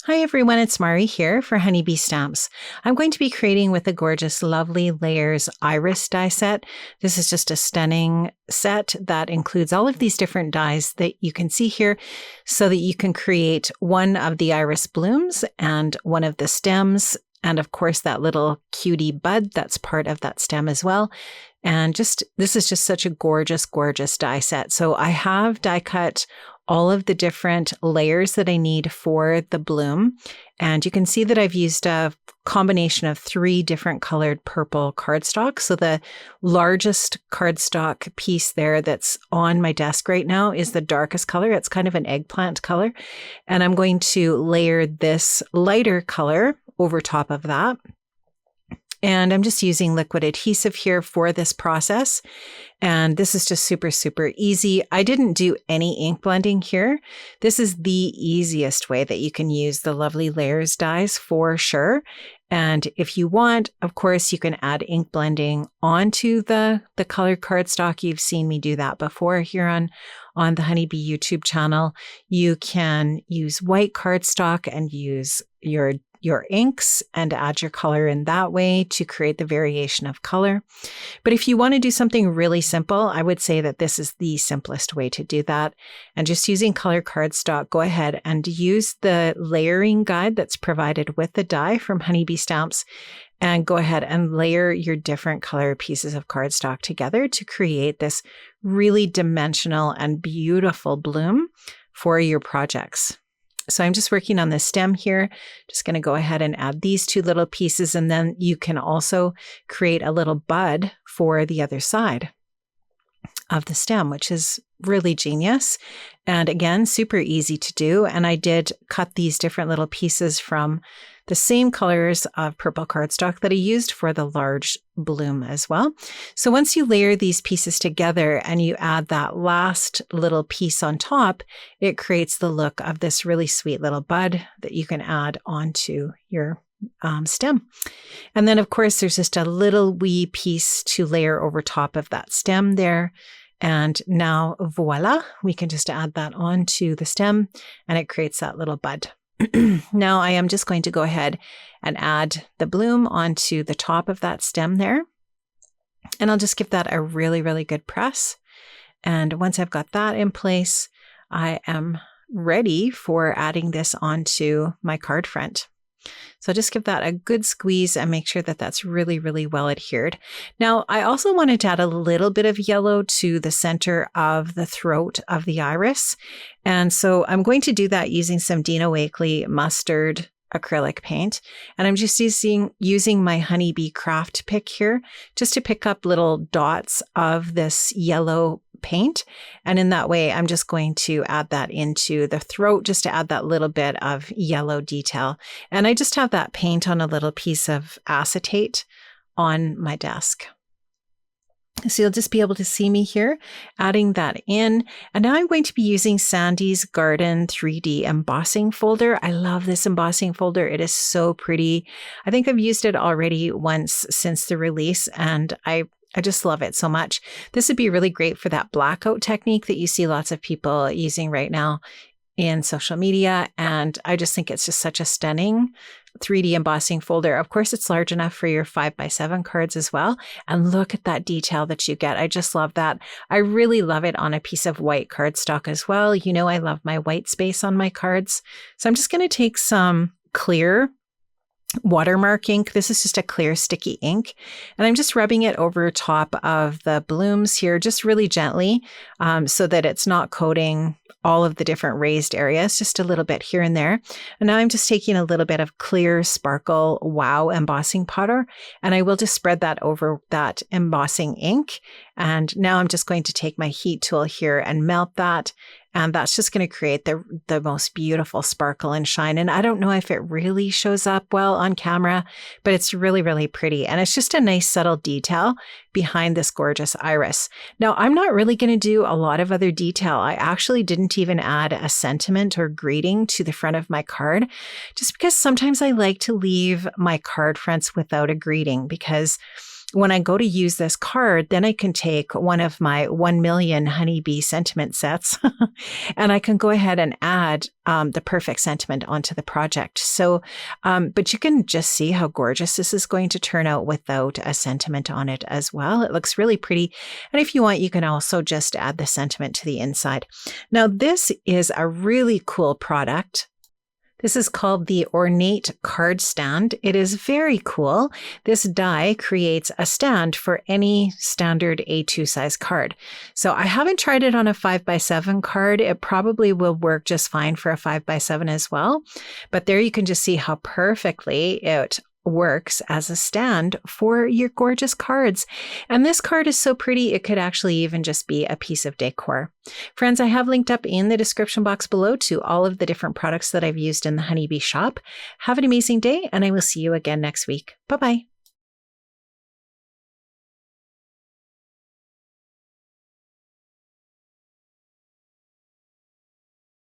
Hi everyone, it's Mari here for Honeybee Stamps. I'm going to be creating with the gorgeous Lovely Layers Iris die set. This is just a stunning set that includes all of these different dies that you can see here so that you can create one of the iris blooms and one of the stems, and of course that little cutie bud that's part of that stem as well. And this is just such a gorgeous, gorgeous die set. So I have die cut all of the different layers that I need for the bloom. And you can see that I've used a combination of 3 different colored purple cardstock. So the largest cardstock piece there that's on my desk right now is the darkest color. It's kind of an eggplant color. And I'm going to layer this lighter color over top of that. And I'm just using liquid adhesive here for this process. And this is just super, super easy. I didn't do any ink blending here. This is the easiest way that you can use the Lovely Layers dies for sure. And if you want, of course, you can add ink blending onto the colored cardstock. You've seen me do that before here on the Honeybee YouTube channel. You can use white cardstock and use your inks and add your color in that way to create the variation of color. But if you want to do something really simple, I would say that this is the simplest way to do that. And just using color cardstock, go ahead and use the layering guide that's provided with the die from Honeybee Stamps, and go ahead and layer your different color pieces of cardstock together to create this really dimensional and beautiful bloom for your projects. So I'm just working on the stem here. Just going to go ahead and add these 2 little pieces, and then you can also create a little bud for the other side of the stem, which is really genius. And again, super easy to do. And I did cut these different little pieces from the same colors of purple cardstock that I used for the large bloom as well. So once you layer these pieces together and you add that last little piece on top, it creates the look of this really sweet little bud that you can add onto your stem. And then of course, there's just a little wee piece to layer over top of that stem there. And now voila, we can just add that onto the stem and it creates that little bud. Now I am just going to go ahead and add the bloom onto the top of that stem there. And I'll just give that a really, really good press. And once I've got that in place, I am ready for adding this onto my card front. So just give that a good squeeze and make sure that that's really, really well adhered. Now, I also wanted to add a little bit of yellow to the center of the throat of the iris. And so I'm going to do that using some Dina Wakley mustard acrylic paint. And I'm just using my Honeybee craft pick here just to pick up little dots of this yellow paint. And in that way, I'm just going to add that into the throat just to add that little bit of yellow detail. And I just have that paint on a little piece of acetate on my desk. So you'll just be able to see me here adding that in. And now I'm going to be using Sandy's Garden 3D embossing folder. I love this embossing folder. It is so pretty. I think I've used it already once since the release, and I just love it so much. This would be really great for that blackout technique that you see lots of people using right now in social media. And I just think it's just such a stunning 3D embossing folder. Of course, it's large enough for your 5x7 cards as well. And look at that detail that you get. I just love that. I really love it on a piece of white cardstock as well. You know, I love my white space on my cards. So I'm just going to take some clear watermark ink. This is just a clear sticky ink. And I'm just rubbing it over top of the blooms here, just really gently, so that it's not coating all of the different raised areas, just a little bit here and there. And now I'm just taking a little bit of clear sparkle wow embossing powder, and I will just spread that over that embossing ink. And now I'm just going to take my heat tool here and melt that. And that's just going to create the most beautiful sparkle and shine. And I don't know if it really shows up well on camera, but it's really, really pretty. And it's just a nice subtle detail behind this gorgeous iris. Now, I'm not really going to do a lot of other detail. I actually didn't even add a sentiment or greeting to the front of my card, just because sometimes I like to leave my card fronts without a greeting, because when I go to use this card, then I can take one of my 1 million honeybee sentiment sets and I can go ahead and add the perfect sentiment onto the project. So, but you can just see how gorgeous this is going to turn out without a sentiment on it as well. It looks really pretty. And if you want, you can also just add the sentiment to the inside. Now, this is a really cool product. This is called the Ornate card stand. It is very cool. This die creates a stand for any standard A2 size card. So I haven't tried it on a 5x7 card. It probably will work just fine for a 5x7 as well. But there you can just see how perfectly it works as a stand for your gorgeous cards. And this card is so pretty, it could actually even just be a piece of decor. Friends, I have linked up in the description box below to all of the different products that I've used in the Honeybee shop. Have an amazing day, and I will see you again next week. Bye-bye.